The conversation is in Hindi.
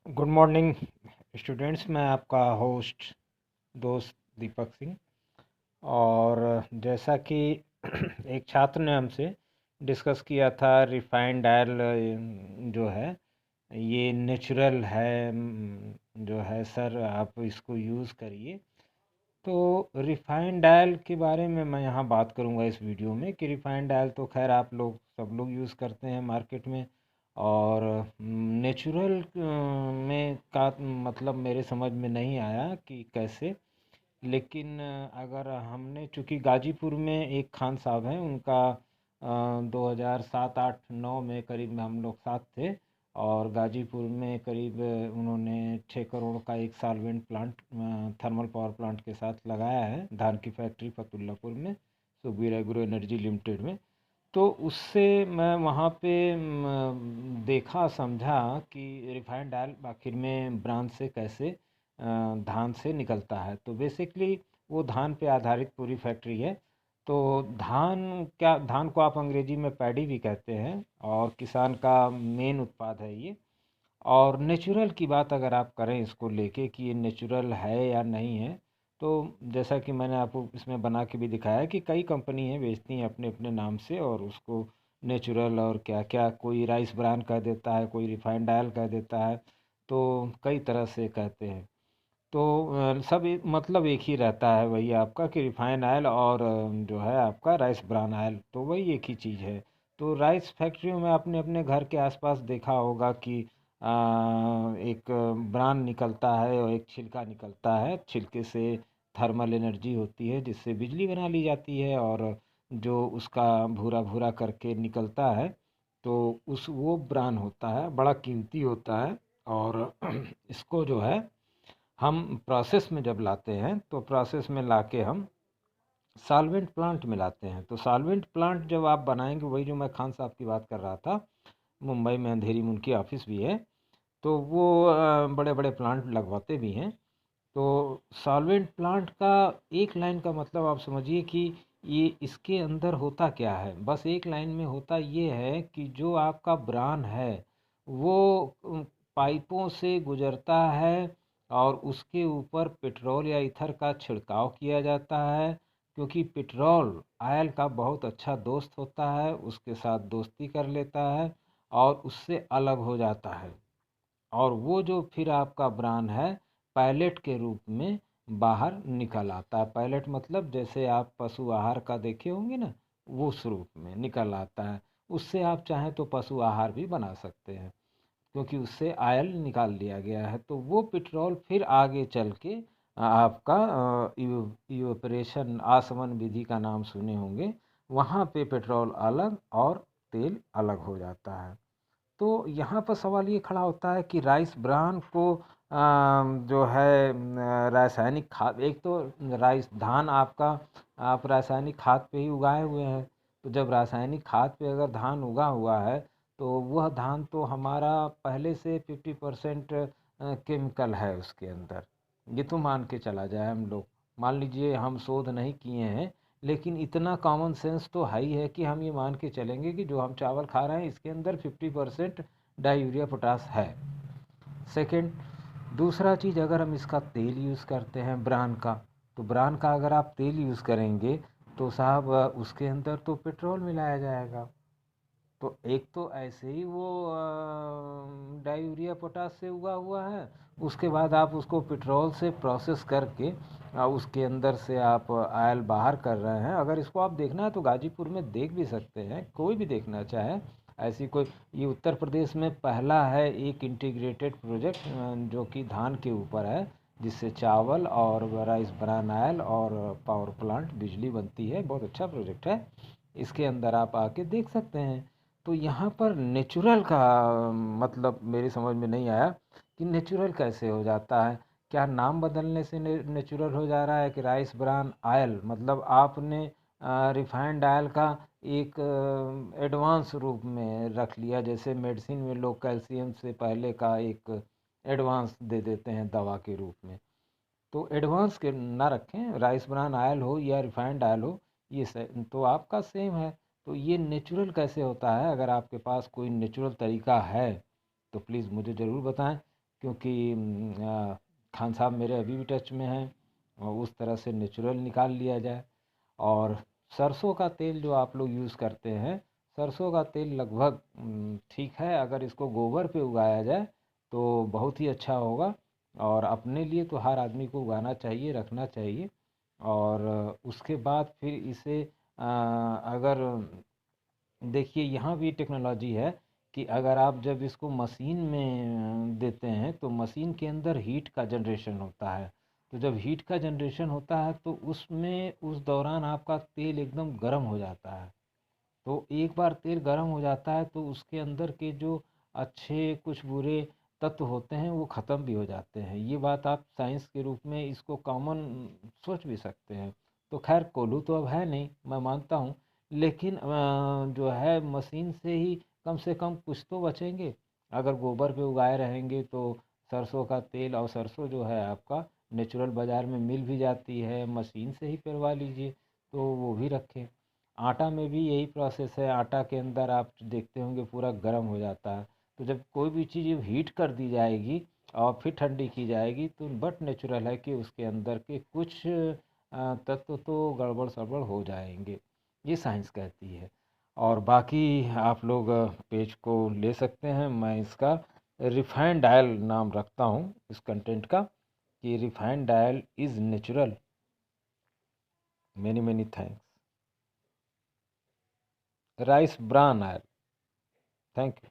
Good morning students. मैं आपका होस्ट दोस्त दीपक सिंह। और जैसा कि एक छात्र ने हमसे डिस्कस किया था, रिफाइंड ऑयल जो है ये नेचुरल है, जो है सर आप इसको यूज़ करिए। तो रिफाइंड ऑयल के बारे में मैं यहाँ बात करूँगा इस वीडियो में कि रिफाइंड ऑयल तो खैर आप लोग सब लोग यूज़ करते हैं मार्केट में। और नेचुरल में का मतलब मेरे समझ में नहीं आया कि कैसे। लेकिन अगर हमने, चूँकि गाजीपुर में एक खान साहब हैं, उनका 2007 8 9 में करीब में हम लोग साथ थे। और गाजीपुर में करीब उन्होंने 6 करोड़ का एक solvent plant thermal power plant के साथ लगाया है, धान की फैक्ट्री फतुल्लापुर में, सुखबीर एग्रो एनर्जी लिमिटेड में। तो उससे मैं वहाँ पे देखा समझा कि रिफाइंड ऑयल आखिर में ब्रांड से कैसे धान से निकलता है। तो बेसिकली वो धान पे आधारित पूरी फैक्ट्री है। तो धान को आप अंग्रेजी में पैडी भी कहते हैं, और किसान का मेन उत्पाद है ये। और नेचुरल की बात अगर आप करें इसको लेके कि ये नेचुरल है या नहीं है, तो जैसा कि मैंने आपको इसमें बना के भी दिखाया है कि कई कंपनी हैं बेचती हैं अपने अपने नाम से, और उसको नेचुरल और क्या क्या, कोई राइस ब्रान कह देता है, कोई रिफाइंड ऑयल कह देता है। तो कई तरह से कहते हैं। तो सब मतलब एक ही रहता है, वही आपका कि रिफाइन ऑयल और जो है आपका राइस ब्रान ऑयल, तो वही एक ही चीज़ है। तो राइस फैक्ट्रियों में आपने अपने घर के आसपास देखा होगा कि एक ब्रान निकलता है और एक छिलका निकलता है। छिलके से थर्मल एनर्जी होती है जिससे बिजली बना ली जाती है, और जो उसका भूरा भूरा करके निकलता है, तो उस वो ब्रान होता है, बड़ा कीमती होता है। और इसको जो है हम प्रोसेस में जब लाते हैं, तो प्रोसेस में लाके हम सॉल्वेंट प्लांट में लाते हैं। तो सॉल्वेंट प्लांट जब आप बनाएंगे, वही जो मैं खान साहब की बात कर रहा था, मुंबई में अंधेरी में उनकी ऑफिस भी है, तो वो बड़े बड़े प्लांट लगवाते भी हैं। तो सॉल्वेंट प्लांट का एक लाइन का मतलब आप समझिए कि ये इसके अंदर होता क्या है। बस एक लाइन में होता ये है कि जो आपका ब्रान है वो पाइपों से गुजरता है, और उसके ऊपर पेट्रोल या ईथर का छिड़काव किया जाता है। क्योंकि पेट्रोल ऑयल का बहुत अच्छा दोस्त होता है, उसके साथ दोस्ती कर लेता है और उससे अलग हो जाता है। और वो जो फिर आपका ब्रांड है, पैलेट के रूप में बाहर निकल आता है। पैलेट मतलब जैसे आप पशु आहार का देखे होंगे ना, वो उस रूप में निकल आता है। उससे आप चाहें तो पशु आहार भी बना सकते हैं, क्योंकि उससे आयल निकाल लिया गया है। तो वो पेट्रोल फिर आगे चल के आपका इवेपोरेशन आसवन विधि का नाम सुने होंगे, वहाँ पे पेट्रोल अलग और तेल अलग हो जाता है। तो यहाँ पर सवाल ये खड़ा होता है कि राइस ब्रान को जो है रासायनिक खाद, एक तो राइस धान आपका आप रासायनिक खाद पे ही उगाए हुए हैं। तो जब रासायनिक खाद पे अगर धान उगा हुआ है, तो वह धान तो हमारा पहले से 50% केमिकल है उसके अंदर। ये तो मान के चला जाए हम लोग, मान लीजिए हम शोध नहीं किए हैं, लेकिन इतना कॉमन सेंस तो है ही है कि हम ये मान के चलेंगे कि जो हम चावल खा रहे हैं इसके अंदर 50% डाई यूरिया पोटास है। सेकंड, दूसरा चीज़, अगर हम इसका तेल यूज़ करते हैं ब्रान का, तो ब्रान का अगर आप तेल यूज़ करेंगे तो साहब उसके अंदर तो पेट्रोल मिलाया जाएगा। तो एक तो ऐसे ही वो डाई यूरिया पोटास से उगा हुआ है, उसके बाद आप उसको पेट्रोल से प्रोसेस करके उसके अंदर से आप ऑयल बाहर कर रहे हैं। अगर इसको आप देखना है तो गाजीपुर में देख भी सकते हैं, कोई भी देखना चाहे। ऐसी कोई, ये उत्तर प्रदेश में पहला है एक इंटीग्रेटेड प्रोजेक्ट जो कि धान के ऊपर है, जिससे चावल और राइस ब्रान ऑयल और पावर प्लांट बिजली बनती है। बहुत अच्छा प्रोजेक्ट है, इसके अंदर आप आके देख सकते हैं। तो यहाँ पर नेचुरल का मतलब मेरी समझ में नहीं आया कि नेचुरल कैसे हो जाता है। क्या नाम बदलने से नेचुरल हो जा रहा है कि राइस ब्रान ऑयल, मतलब आपने रिफाइंड ऑयल का एक एडवांस रूप में रख लिया, जैसे मेडिसिन में लोग कैल्शियम से पहले का एक एडवांस दे देते हैं दवा के रूप में। तो एडवांस के ना रखें, राइस ब्रान ऑयल हो या रिफाइंड ऑयल हो, ये तो आपका सेम है। तो ये नेचुरल कैसे होता है? अगर आपके पास कोई नेचुरल तरीका है तो प्लीज़ मुझे ज़रूर बताएं, क्योंकि खान साहब मेरे अभी भी टच में हैं और उस तरह से नेचुरल निकाल लिया जाए। और सरसों का तेल जो आप लोग यूज़ करते हैं, सरसों का तेल लगभग ठीक है, अगर इसको गोबर पे उगाया जाए तो बहुत ही अच्छा होगा। और अपने लिए तो हर आदमी को उगाना चाहिए, रखना चाहिए। और उसके बाद फिर इसे अगर देखिए यहाँ भी टेक्नोलॉजी है कि अगर आप जब इसको मशीन में देते हैं तो मशीन के अंदर हीट का जनरेशन होता है। तो जब हीट का जनरेशन होता है तो उसमें उस दौरान आपका तेल एकदम गर्म हो जाता है। तो एक बार तेल गर्म हो जाता है तो उसके अंदर के जो अच्छे कुछ बुरे तत्व होते हैं वो ख़त्म भी हो जाते हैं। ये बात आप साइंस के रूप में इसको कॉमन सोच भी सकते हैं। तो खैर कोल्हू तो अब है नहीं, मैं मानता हूँ, लेकिन जो है मशीन से ही कम से कम कुछ तो बचेंगे। अगर गोबर पे उगाए रहेंगे तो सरसों का तेल, और सरसों जो है आपका नेचुरल बाज़ार में मिल भी जाती है, मशीन से ही पेरवा लीजिए तो वो भी रखें। आटा में भी यही प्रोसेस है, आटा के अंदर आप देखते होंगे पूरा गर्म हो जाता है। तो जब कोई भी चीज़ हीट कर दी जाएगी और फिर ठंडी की जाएगी तो बट नेचुरल है कि उसके अंदर के कुछ तत्व तो गड़बड़ सड़बड़ हो जाएंगे, ये साइंस कहती है। और बाकी आप लोग पेज को ले सकते हैं। मैं इसका रिफाइंड ऑयल नाम रखता हूँ इस कंटेंट का, कि refined oil is natural. Many many thanks. Rice bran oil. Thank you.